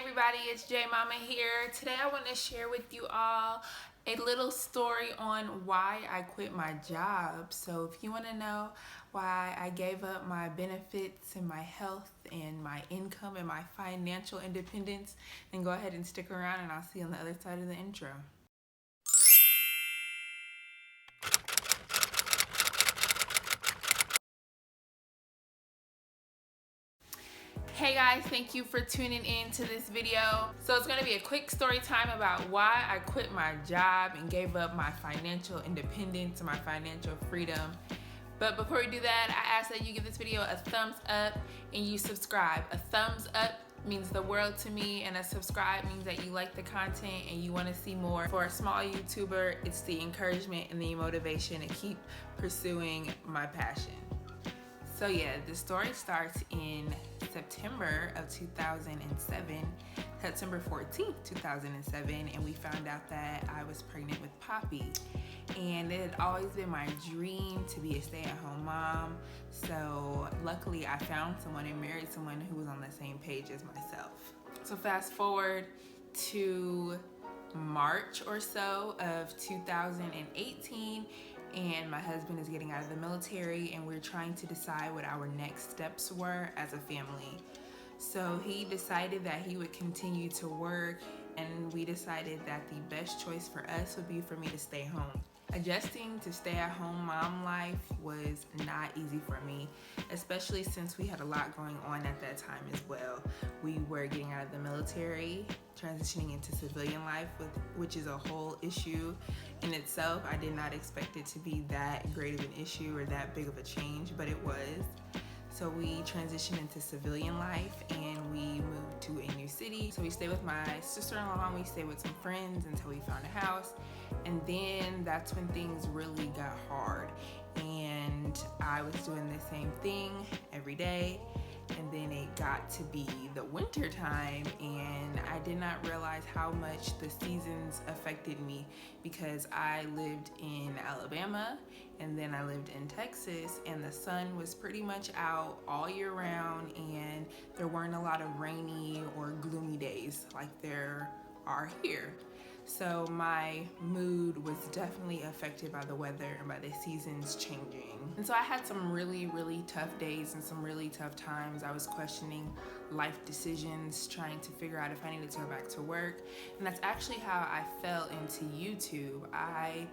everybody, it's jaemommma here. Today I want to share with you all a little story on why I quit my job. So if you want to know why I gave up my benefits and my health and my income and my financial independence, then go ahead and stick around and I'll see you on the other side of the intro. Hey guys, thank you for tuning in to this video. So it's going to be a quick story time about why I quit my job and gave up my financial independence and my financial freedom. But before we do that, I ask that you give this video a thumbs up and you subscribe. A thumbs up means the world to me, and a subscribe means that you like the content and you want to see more. For a small YouTuber, it's the encouragement and the motivation to keep pursuing my passion. So yeah, the story starts in September of 2007, September 14th, 2007, and we found out that I was pregnant with Poppy. And it had always been my dream to be a stay-at-home mom. So luckily I found someone and married someone who was on the same page as myself. So fast forward to March or so of 2018, and my husband is getting out of the military and we're trying to decide what our next steps were as a family. So he decided that he would continue to work, and we decided that the best choice for us would be for me to stay home. Adjusting to stay-at-home mom life was not easy for me, especially since we had a lot going on at that time as well. We were getting out of the military, transitioning into civilian life, which is a whole issue in itself. I did not expect it to be that great of an issue or that big of a change, but it was. So we transitioned into civilian life and we moved to a new city. So we stayed with my sister-in-law and we stayed with some friends until we found a house. And then that's when things really got hard. And I was doing the same thing every day. And then it got to be the winter time, and I did not realize how much the seasons affected me, because I lived in Alabama and then I lived in Texas, and the sun was pretty much out all year round, and there weren't a lot of rainy or gloomy days like there are here. So my mood was definitely affected by the weather and by the seasons changing. And so I had some really tough days and some really tough times. I was questioning life decisions, trying to figure out if I needed to go back to work. And that's actually how I fell into YouTube. I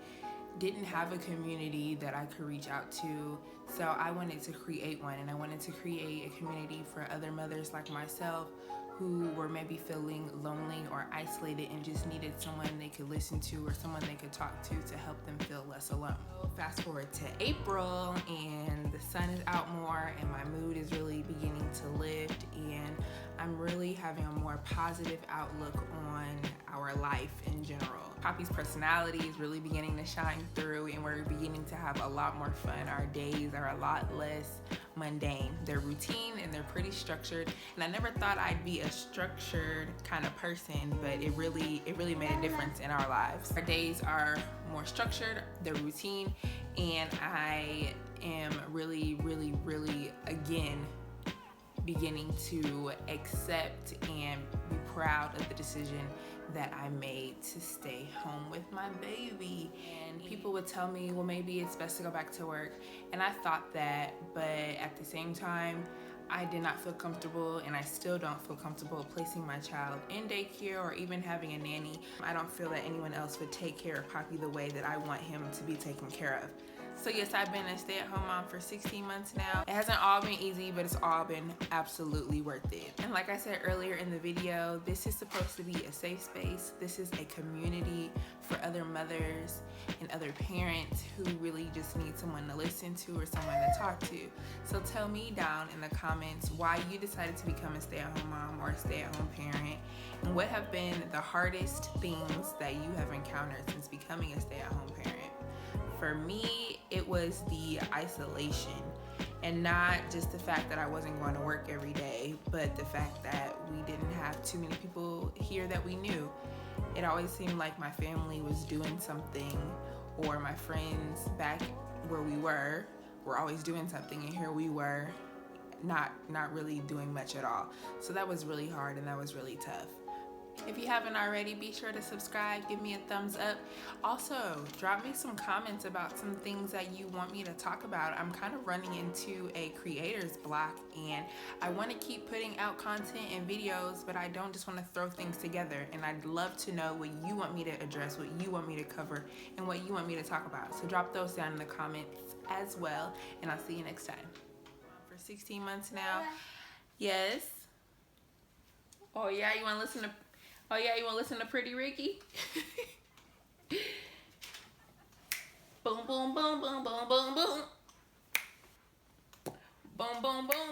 didn't have a community that I could reach out to, so I wanted to create one, and I wanted to create a community for other mothers like myself who were maybe feeling lonely or isolated and just needed someone they could listen to or someone they could talk to help them feel less alone. So fast forward to April, and the sun is out more and my mood is really beginning to lift, and I'm really having a more positive outlook on our life in general. Poppy's personality is really beginning to shine through, and we're beginning to have a lot more fun. Our days are a lot less mundane. They're routine and they're pretty structured, and I never thought I'd be a structured kind of person, but it really made a difference in our lives. Our days are more structured, they're routine, and I am really again beginning to accept and be proud of the decision that I made to stay home with my baby. And people would tell me, well, maybe it's best to go back to work, and I thought that, but at the same time I did not feel comfortable, and I still don't feel comfortable placing my child in daycare or even having a nanny. I don't feel that anyone else would take care of Poppy the way that I want him to be taken care of. So yes, I've been a stay-at-home mom for 16 months now. It hasn't all been easy, but it's all been absolutely worth it. And like I said earlier in the video, this is supposed to be a safe space. This is a community for other mothers and other parents who really just need someone to listen to or someone to talk to. So tell me down in the comments why you decided to become a stay-at-home mom or a stay-at-home parent, and what have been the hardest things that you have encountered since becoming a stay-at-home parent. For me, it was the isolation, and not just the fact that I wasn't going to work every day, but the fact that we didn't have too many people here that we knew. It always seemed like my family was doing something, or my friends back where we were always doing something, and here we were not really doing much at all. So that was really hard and that was really tough. If you haven't already, be sure to subscribe, give me a thumbs up. Also, drop me some comments about some things that you want me to talk about. I'm kind of running into a creator's block and I want to keep putting out content and videos, but I don't just want to throw things together. And I'd love to know what you want me to address, what you want me to cover, and what you want me to talk about. So drop those down in the comments as well, and I'll see you next time. For 16 months now. Yes. Oh yeah, you want to listen to Pretty Ricky? Boom, boom, boom, boom, boom, boom, boom. Boom, boom, boom.